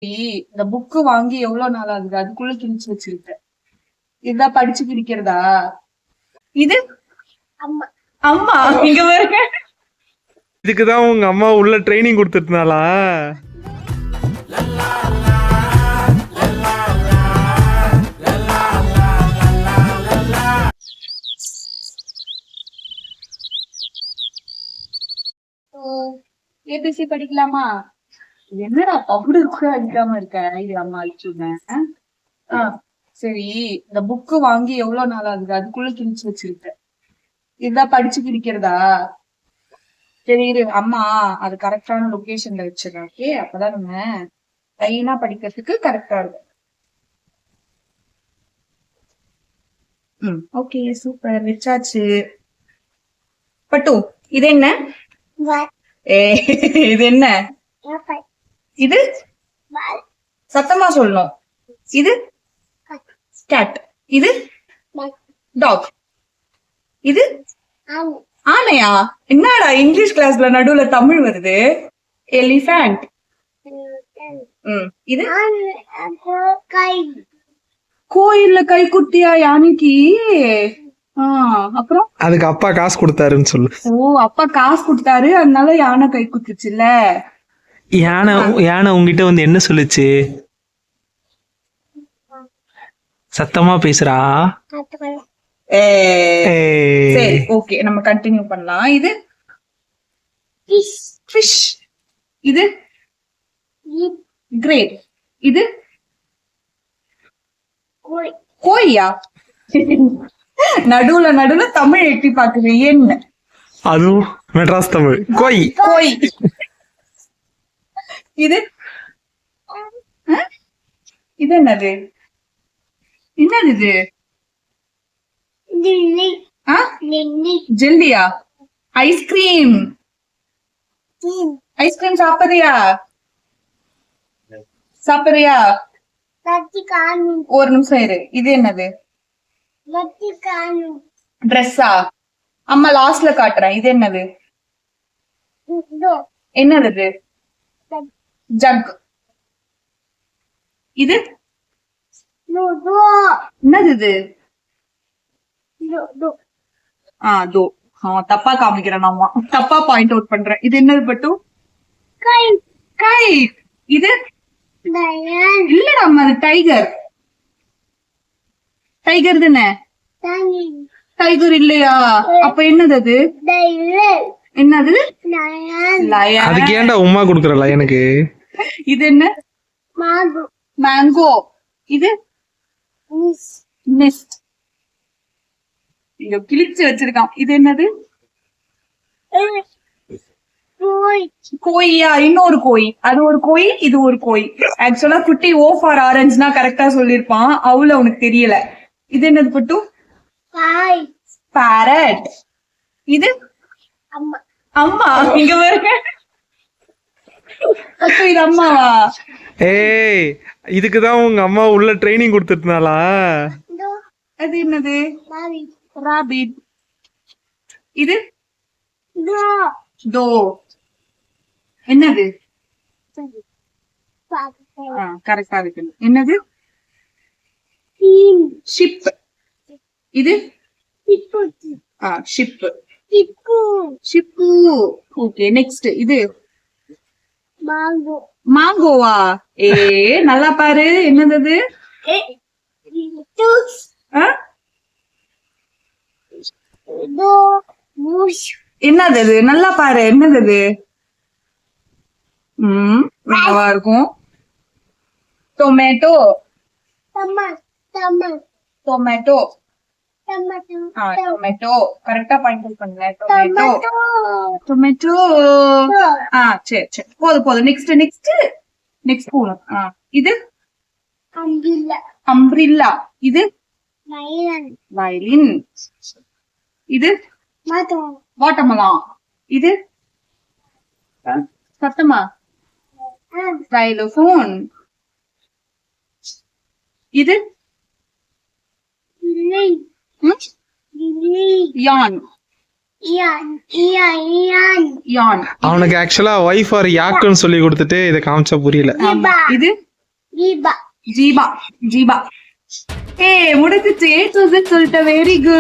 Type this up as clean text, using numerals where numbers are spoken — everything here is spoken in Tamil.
இந்த புக்கு வாங்கி எவ்வளவு நாள் ஆகுது? அதுக்குள்ள கிழிச்சு வச்சிருக்க. இதுதான் படிச்சு கிழிக்கிறதா? இது அம்மா இங்க பாருங்க. இதுக்குதான் உங்க அம்மா உள்ள ட்ரைனிங் கொடுத்துருந்தாளா? ஏபிசி படிக்கலாமா? என்னடா பவுடர் கூட அடிக்காம இருக்க? இது அம்மா அழிச்சுடுறேன். சரி, இந்த புக்கு வாங்கி எவ்வளவு நாள் ஆகுது? அதுக்குள்ள கிழிச்சு வச்சிருக்க. இதுதான் படிச்சு கிழிக்கிறதா? சரி இரு, அம்மா அது கரெக்டான லொகேஷன்ல வச்சிருக்கேன். ஓகே, அப்பதான் நம்ம லைனா படிக்கிறதுக்கு கரெக்டா இருக்கும். ஓகே, சூப்பர், வச்சாச்சு. பட்டு இது என்ன? இது என்ன? இது சத்தமா சொல்லணும். இது கேட். இது டாக். இது ஆனையா? என்னடா இங்கிலீஷ் கிளாஸ்ல நடுவுல தமிழ் வருது? எலிஃபண்ட். இது கோயில்ல கை குத்தியா யானைக்கு? அப்புறம் அதுக்கு அப்பா காசு கொடுத்தாருன்னு சொல்லு. ஓ, அப்பா காசு கொடுத்தாரு, அதனால யானை கை குத்துச்சுல்ல. யானை உங்ககிட்ட வந்து என்ன சொல்லுச்சு? சத்தமா பேசுறா. சரி, ஓகே, நம்ம கண்டினியூ பண்ணலாம். இது ஃபிஷ். இது கிரேட். இது கோழியா? நடுவுல தமிழ் எட்டி பாக்குது என்ன? அதுவும் மெட்ராஸ் தமிழ். கோய். இது இது என்னது? இது ஜெல்லியா? ஐஸ்கிரீம். ஐஸ்கிரீம் சாப்பிடுறியா? ஒரு நிமிஷம் இரு. இது என்னது? ட்ரெஸ்ஸா? அம்மா லாஸ்ட்ல காட்டுறேன். இது என்னது? என்னது? ஜக். இது என்னது? தோ. தப்பா காமிக்கிறேன். நாம தப்பா பாயிண்ட் அவுட் பண்றேன். இது என்னது பட்டு? கை. இது இல்லடா அம்மா, அது டைகர். டைகர் தானே? டைகர் இல்லையா? அப்ப என்னது அது? என்னது? அதுக்கு ஏன்டா உமா குடுக்குற லயனுக்கு? இது என்ன? மேங்கோ. இது நெஸ்ட். இங்க கிழிச்சு வச்சிருக்கான். இது என்னது? கோயா? இன்னொரு கோய். அது ஒரு கோய், இது ஒரு கோய். ஆக்சுவலா குட்டி ஓ ஃபார் ஆரஞ்சுனா கரெக்டா சொல்லிருப்பான். அவ்வளவு அவனுக்கு தெரியல. இது என்னது பட்டு? பேரட். இது அம்மா இங்க பாருங்க. இது அம்மாவா? ஏய், இதுக்குதான் உங்க அம்மா உள்ள ட்ரைனிங் கொடுத்துருந்தாளா? அது என்னது? ராபிட். இது தோ. என்னது? கரெக்டா இருக்கு. என்னது? ஷிப். இது ஷிப். ஷிப்பு. Okay, next. இது மாங்கோவா? நல்லா பாரு. என்னது? என்னது? நல்லா பாரு. என்னது? நல்லா இருக்கும். டொமேட்டோ. டொமேட்டோ. டொமேட்டோ கரெக்டா பாயிண்ட் பண்ணல. டொமேட்டோ. சரி, போதும். நெக்ஸ்ட் போகணும். இது அம்பிரில்லா. இது வயலின். இது வாட்டர்மெலன். இது சத்தமா? xylophone. இது யான். அவனுக்கு ஆக்சுவலா வைஃப் ஆர் யாக்குன்னு சொல்லி கொடுத்துட்டு இதை காமிச்சா புரியல. இது ஜீபா ஜீபா. முடிஞ்சிச்சு A to Z சொல்லிட்ட. Very good.